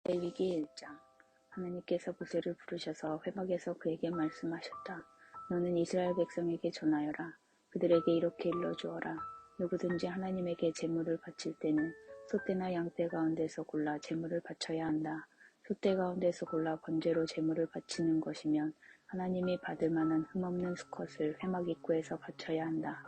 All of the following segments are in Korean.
레위기 1장. 하나님께서 모세를 부르셔서 회막에서 그에게 말씀하셨다. 너는 이스라엘 백성에게 전하여라. 그들에게 이렇게 일러주어라. 누구든지 하나님에게 제물을 바칠 때는 소떼나 양떼 가운데서 골라 제물을 바쳐야 한다. 소떼 가운데서 골라 번제로 제물을 바치는 것이면 하나님이 받을 만한 흠없는 수컷을 회막 입구에서 바쳐야 한다.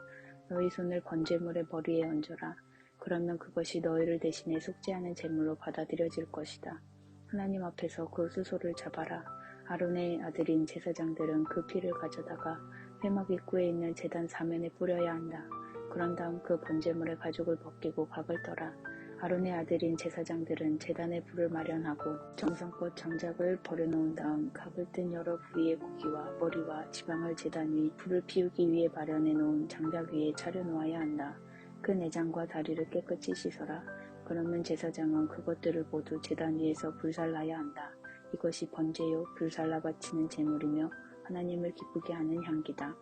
너희 손을 번제물의 머리에 얹어라. 그러면 그것이 너희를 대신해 속죄하는 제물로 받아들여질 것이다. 하나님 앞에서 그 수소를 잡아라. 아론의 아들인 제사장들은 그 피를 가져다가 회막 입구에 있는 제단 사면에 뿌려야 한다. 그런 다음 그 번제물의 가죽을 벗기고 각을 떠라. 아론의 아들인 제사장들은 제단에 불을 마련하고 정성껏 장작을 버려놓은 다음 각을 뜬 여러 부위의 고기와 머리와 지방을 제단 위 불을 피우기 위해 마련해 놓은 장작 위에 차려놓아야 한다. 그 내장과 다리를 깨끗이 씻어라. 그러면 제사장은 그것들을 모두 제단 위에서 불살라야 한다. 이것이 번제요 불살라 바치는 제물이며 하나님을 기쁘게 하는 향기다.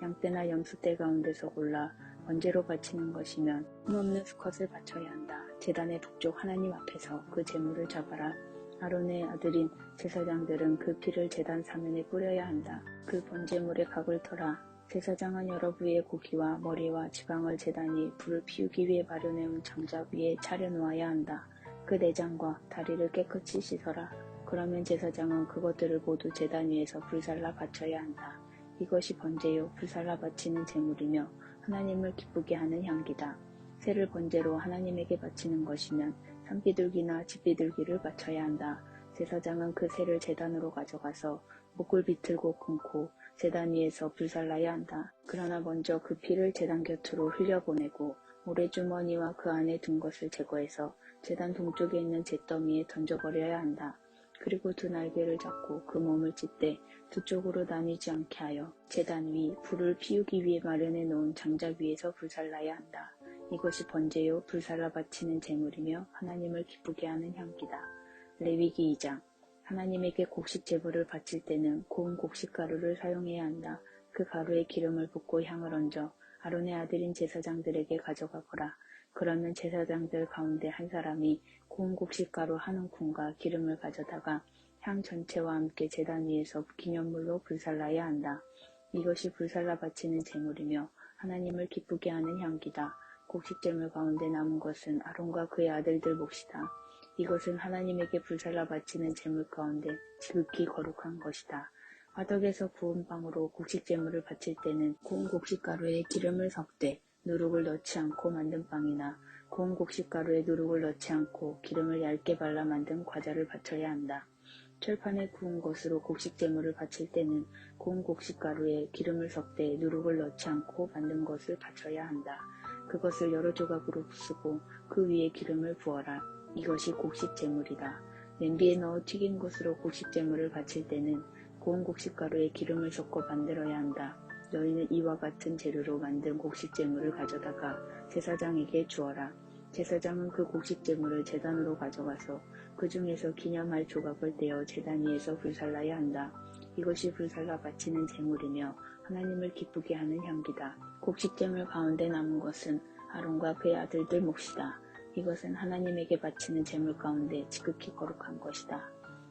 양떼나 염소떼 가운데서 골라 번제로 바치는 것이면 흠없는 수컷을 바쳐야 한다. 제단의 북쪽 하나님 앞에서 그 제물을 잡아라. 아론의 아들인 제사장들은 그 피를 제단 사면에 뿌려야 한다. 그 번제물의 각을 터라. 제사장은 여러 부위의 고기와 머리와 지방을 제단 위 불을 피우기 위해 마련해온 장작 위에 차려놓아야 한다. 그 내장과 다리를 깨끗이 씻어라. 그러면 제사장은 그것들을 모두 제단 위에서 불살라 바쳐야 한다. 이것이 번제요 불살라 바치는 제물이며 하나님을 기쁘게 하는 향기다. 새를 번제로 하나님에게 바치는 것이면 산비둘기나 집비둘기를 바쳐야 한다. 제사장은 그 새를 제단으로 가져가서 목을 비틀고 끊고 제단 위에서 불살라야 한다. 그러나 먼저 그 피를 제단 곁으로 흘려보내고 모래주머니와 그 안에 든 것을 제거해서 제단 동쪽에 있는 잿더미에 던져버려야 한다. 그리고 두 날개를 잡고 그 몸을 찢되 두 쪽으로 나뉘지 않게 하여 제단 위 불을 피우기 위해 마련해 놓은 장작 위에서 불살라야 한다. 이것이 번제요 불살라 바치는 제물이며 하나님을 기쁘게 하는 향기다. 레위기 2장. 하나님에게 곡식 제물을 바칠 때는 고운 곡식 가루를 사용해야 한다. 그 가루에 기름을 붓고 향을 얹어 아론의 아들인 제사장들에게 가져가거라. 그러면 제사장들 가운데 한 사람이 고운 곡식 가루 한 움큼과 기름을 가져다가 향 전체와 함께 제단 위에서 기념물로 불살라야 한다. 이것이 불살라 바치는 제물이며 하나님을 기쁘게 하는 향기다. 곡식 제물 가운데 남은 것은 아론과 그의 아들들 몫이다. 이것은 하나님에게 불살라 바치는 제물 가운데 지극히 거룩한 것이다. 화덕에서 구운 빵으로 곡식 제물을 바칠 때는 고운 곡식 가루에 기름을 섞되 누룩을 넣지 않고 만든 빵이나 고운 곡식 가루에 누룩을 넣지 않고 기름을 얇게 발라 만든 과자를 바쳐야 한다. 철판에 구운 것으로 곡식 제물을 바칠 때는 고운 곡식 가루에 기름을 섞되 누룩을 넣지 않고 만든 것을 바쳐야 한다. 그것을 여러 조각으로 부수고 그 위에 기름을 부어라. 이것이 곡식 제물이다. 냄비에 넣어 튀긴 것으로 곡식 제물을 바칠 때는 고운 곡식 가루에 기름을 섞어 만들어야 한다. 너희는 이와 같은 재료로 만든 곡식 제물을 가져다가 제사장에게 주어라. 제사장은 그 곡식 제물을 제단으로 가져가서 그 중에서 기념할 조각을 떼어 제단 위에서 불살라야 한다. 이것이 불살라 바치는 제물이며 하나님을 기쁘게 하는 향기다. 곡식 제물 가운데 남은 것은 아론과 그의 아들들 몫이다. 이것은 하나님에게 바치는 제물 가운데 지극히 거룩한 것이다.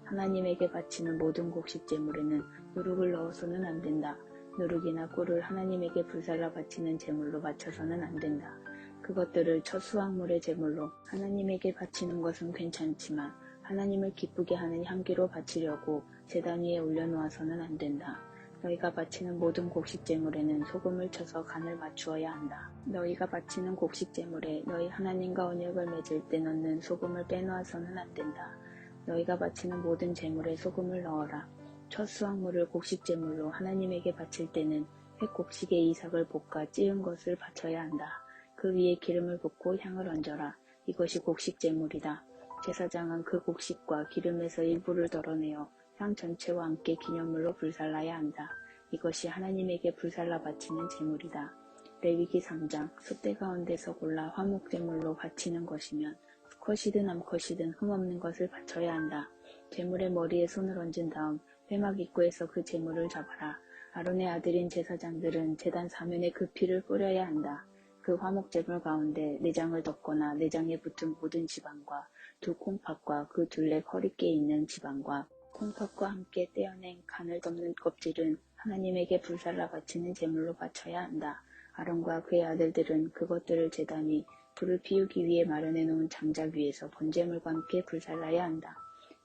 하나님에게 바치는 모든 곡식 제물에는 누룩을 넣어서는 안 된다. 누룩이나 꿀을 하나님에게 불살라 바치는 제물로 바쳐서는 안 된다. 그것들을 첫 수확물의 제물로 하나님에게 바치는 것은 괜찮지만 하나님을 기쁘게 하는 향기로 바치려고 제단 위에 올려놓아서는 안 된다. 너희가 바치는 모든 곡식 제물에는 소금을 쳐서 간을 맞추어야 한다. 너희가 바치는 곡식 제물에 너희 하나님과 언약을 맺을 때 넣는 소금을 빼놓아서는 안 된다. 너희가 바치는 모든 제물에 소금을 넣어라. 첫 수확물을 곡식 제물로 하나님에게 바칠 때는 획곡식의 이삭을 볶아 찌은 것을 바쳐야 한다. 그 위에 기름을 붓고 향을 얹어라. 이것이 곡식 제물이다. 제사장은 그 곡식과 기름에서 일부를 덜어내어 향 전체와 함께 기념물로 불살라야 한다. 이것이 하나님에게 불살라 바치는 제물이다. 레위기 3장. 소떼 가운데서 골라 화목 제물로 바치는 것이면 수컷이든 암컷이든 흠없는 것을 바쳐야 한다. 제물의 머리에 손을 얹은 다음 회막 입구에서 그 제물을 잡아라. 아론의 아들인 제사장들은 제단 사면에 그 피를 뿌려야 한다. 그 화목 제물 가운데 내장을 덮거나 내장에 붙은 모든 지방과 두 콩팥과 그 둘레 허리께 있는 지방과 콩팥과 함께 떼어낸 간을 덮는 껍질은 하나님에게 불살라 바치는 제물로 바쳐야 한다. 아론과 그의 아들들은 그것들을 제단 위 불을 피우기 위해 마련해 놓은 장작 위에서 번제물과 함께 불살라야 한다.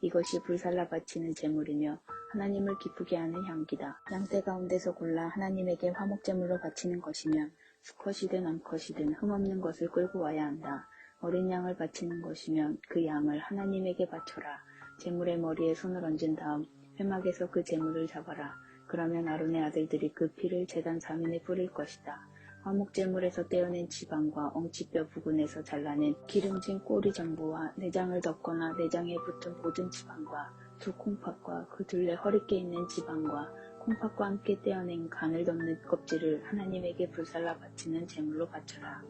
이것이 불살라 바치는 제물이며 하나님을 기쁘게 하는 향기다. 양떼 가운데서 골라 하나님에게 화목제물로 바치는 것이면 수컷이든 암컷이든 흠없는 것을 끌고 와야 한다. 어린 양을 바치는 것이면 그 양을 하나님에게 바쳐라. 제물의 머리에 손을 얹은 다음 회막에서 그 제물을 잡아라. 그러면 아론의 아들들이 그 피를 제단 사면에 뿌릴 것이다. 화목제물에서 떼어낸 지방과 엉치뼈 부근에서 잘라낸 기름진 꼬리 전부와 내장을 덮거나 내장에 붙은 모든 지방과 두 콩팥과 그 둘레 허리께 있는 지방과 콩팥과 함께 떼어낸 간을 덮는 껍질을 하나님에게 불살라 바치는 제물로 바쳐라.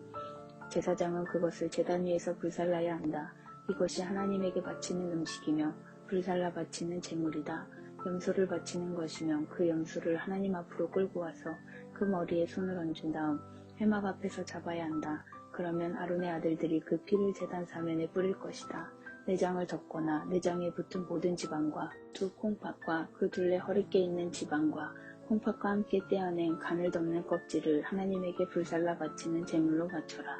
제사장은 그것을 제단 위에서 불살라야 한다. 이것이 하나님에게 바치는 음식이며 불살라 바치는 제물이다. 염소를 바치는 것이면 그 염소를 하나님 앞으로 끌고 와서 그 머리에 손을 얹은 다음 회막 앞에서 잡아야 한다. 그러면 아론의 아들들이 그 피를 제단 사면에 뿌릴 것이다. 내장을 덮거나 내장에 붙은 모든 지방과 두 콩팥과 그 둘레 허리께 있는 지방과 콩팥과 함께 떼어낸 간을 덮는 껍질을 하나님에게 불살라 바치는 제물로 바쳐라.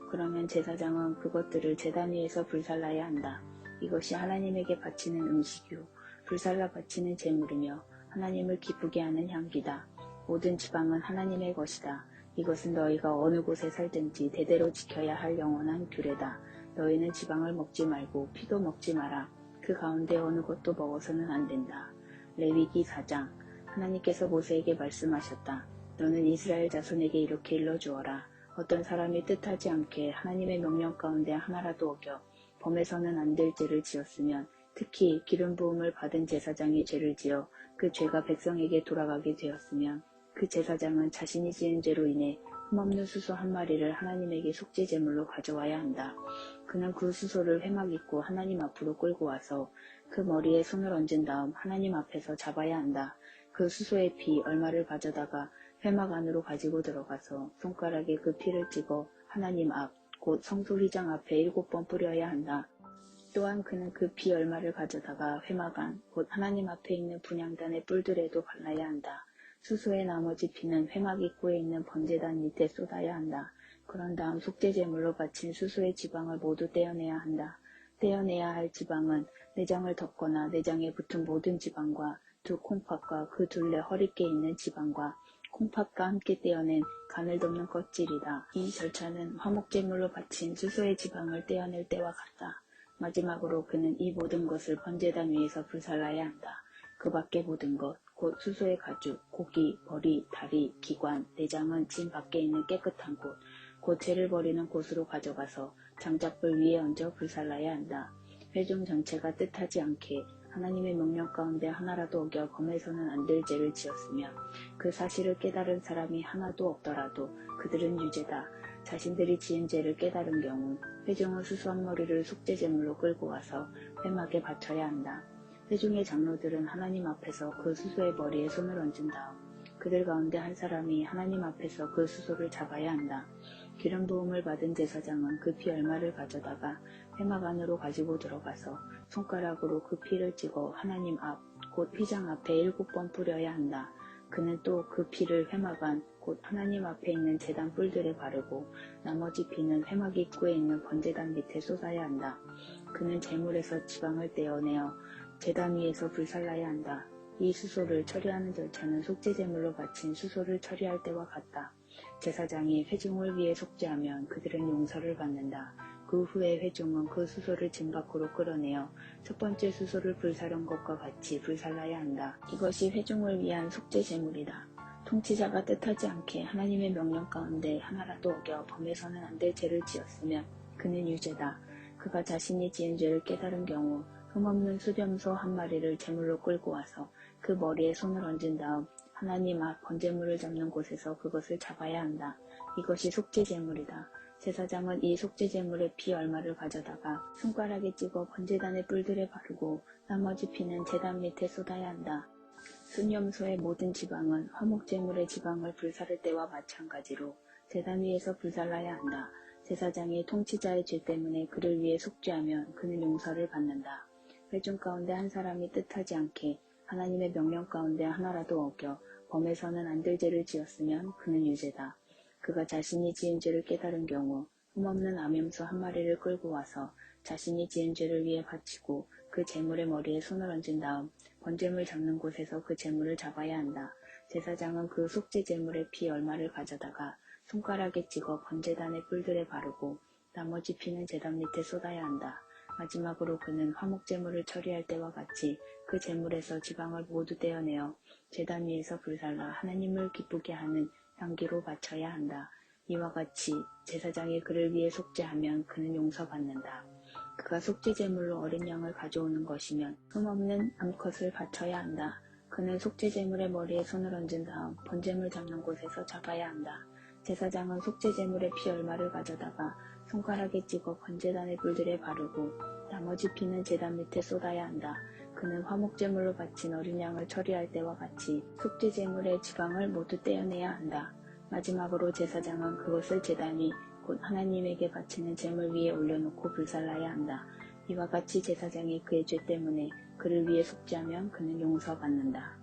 그러면 제사장은 그것들을 제단 위에서 불살라야 한다. 이것이 하나님에게 바치는 음식이요 불살라 바치는 제물이며 하나님을 기쁘게 하는 향기다. 모든 지방은 하나님의 것이다. 이것은 너희가 어느 곳에 살든지 대대로 지켜야 할 영원한 규례다. 너희는 지방을 먹지 말고 피도 먹지 마라. 그 가운데 어느 것도 먹어서는 안 된다. 레위기 4장. 하나님께서 모세에게 말씀하셨다. 너는 이스라엘 자손에게 이렇게 일러주어라. 어떤 사람이 뜻하지 않게 하나님의 명령 가운데 하나라도 어겨 범해서는 안 될 죄를 지었으면 특히 기름 부음을 받은 제사장이 죄를 지어 그 죄가 백성에게 돌아가게 되었으면 그 제사장은 자신이 지은 죄로 인해 흠없는 수소 한 마리를 하나님에게 속죄 제물로 가져와야 한다. 그는 그 수소를 회막 입고 하나님 앞으로 끌고 와서 그 머리에 손을 얹은 다음 하나님 앞에서 잡아야 한다. 그 수소의 피 얼마를 가져다가 회막 안으로 가지고 들어가서 손가락에 그 피를 찍어 하나님 앞, 곧 성소휘장 앞에 7번 뿌려야 한다. 또한 그는 그 피 얼마를 가져다가 회막 안, 곧 하나님 앞에 있는 분향단의 뿔들에도 발라야 한다. 수소의 나머지 피는 회막 입구에 있는 번제단 밑에 쏟아야 한다. 그런 다음 속죄제물로 바친 수소의 지방을 모두 떼어내야 한다. 떼어내야 할 지방은 내장을 덮거나 내장에 붙은 모든 지방과 두 콩팥과 그 둘레 허리께 있는 지방과 콩팥과 함께 떼어낸 간을 덮는 껍질이다. 이 절차는 화목제물로 바친 수소의 지방을 떼어낼 때와 같다. 마지막으로 그는 이 모든 것을 번제단 위에서 불살라야 한다. 그 밖의 모든 것, 곧 수소의 가죽, 고기, 머리, 다리, 기관, 내장은 진 밖에 있는 깨끗한 곳, 곧 죄를 버리는 곳으로 가져가서 장작불 위에 얹어 불살라야 한다. 회중 전체가 뜻하지 않게 하나님의 명령 가운데 하나라도 어겨 범해서는 안 될 죄를 지었으며 그 사실을 깨달은 사람이 하나도 없더라도 그들은 유죄다. 자신들이 지은 죄를 깨달은 경우 회중은 수소 한 머리를 속죄제물로 끌고 와서 회막에 바쳐야 한다. 회중의 장로들은 하나님 앞에서 그 수소의 머리에 손을 얹은 다음 그들 가운데 한 사람이 하나님 앞에서 그 수소를 잡아야 한다. 기름 부음을 받은 제사장은 그 피 얼마를 가져다가 회막 안으로 가지고 들어가서 손가락으로 그 피를 찍어 하나님 앞, 곧 휘장 앞에 7번 뿌려야 한다. 그는 또 그 피를 회막 안, 곧 하나님 앞에 있는 제단 뿔들에 바르고 나머지 피는 회막 입구에 있는 번제단 밑에 쏟아야 한다. 그는 제물에서 지방을 떼어내어 제단 위에서 불살라야 한다. 이 수소를 처리하는 절차는 속죄제물로 바친 수소를 처리할 때와 같다. 제사장이 회중을 위해 속죄하면 그들은 용서를 받는다. 그 후에 회중은 그 수소를 진 밖으로 끌어내어 첫 번째 수소를 불사른 것과 같이 불살라야 한다. 이것이 회중을 위한 속죄제물이다. 통치자가 뜻하지 않게 하나님의 명령 가운데 하나라도 어겨 범해서는 안 될 죄를 지었으면 그는 유죄다. 그가 자신이 지은 죄를 깨달은 경우 흠없는 수렴소 한 마리를 제물로 끌고 와서 그 머리에 손을 얹은 다음 하나님 앞 번제물을 잡는 곳에서 그것을 잡아야 한다. 이것이 속죄제물이다. 제사장은 이 속죄제물의 피 얼마를 가져다가 손가락에 찍어 번제단의 뿔들에 바르고 나머지 피는 제단 밑에 쏟아야 한다. 순염소의 모든 지방은 화목제물의 지방을 불사를 때와 마찬가지로 제단 위에서 불살라야 한다. 제사장이 통치자의 죄 때문에 그를 위해 속죄하면 그는 용서를 받는다. 회중 가운데 한 사람이 뜻하지 않게 하나님의 명령 가운데 하나라도 어겨 범해서는 안 될 죄를 지었으면 그는 유죄다. 그가 자신이 지은 죄를 깨달은 경우 흠없는 암염소 한 마리를 끌고 와서 자신이 지은 죄를 위해 바치고 그 제물의 머리에 손을 얹은 다음 번제물 잡는 곳에서 그 제물을 잡아야 한다. 제사장은 그 속죄 제물의 피 얼마를 가져다가 손가락에 찍어 번제단의 뿔들에 바르고 나머지 피는 제단 밑에 쏟아야 한다. 마지막으로 그는 화목제물을 처리할 때와 같이 그 제물에서 지방을 모두 떼어내어 제단 위에서 불살라 하나님을 기쁘게 하는 향기로 바쳐야 한다. 이와 같이 제사장이 그를 위해 속죄하면 그는 용서받는다. 그가 속죄제물로 어린 양을 가져오는 것이면 흠없는 암컷을 바쳐야 한다. 그는 속죄제물의 머리에 손을 얹은 다음 번제물 잡는 곳에서 잡아야 한다. 제사장은 속죄제물의 피 얼마를 가져다가 손가락에 찍어 번제단의 뿔들에 바르고 나머지 피는 제단 밑에 쏟아야 한다. 그는 화목제물로 바친 어린 양을 처리할 때와 같이 속죄제물의 지방을 모두 떼어내야 한다. 마지막으로 제사장은 그것을 제단 위 곧 하나님에게 바치는 제물 위에 올려놓고 불살라야 한다. 이와 같이 제사장이 그의 죄 때문에 그를 위해 속죄하면 그는 용서받는다.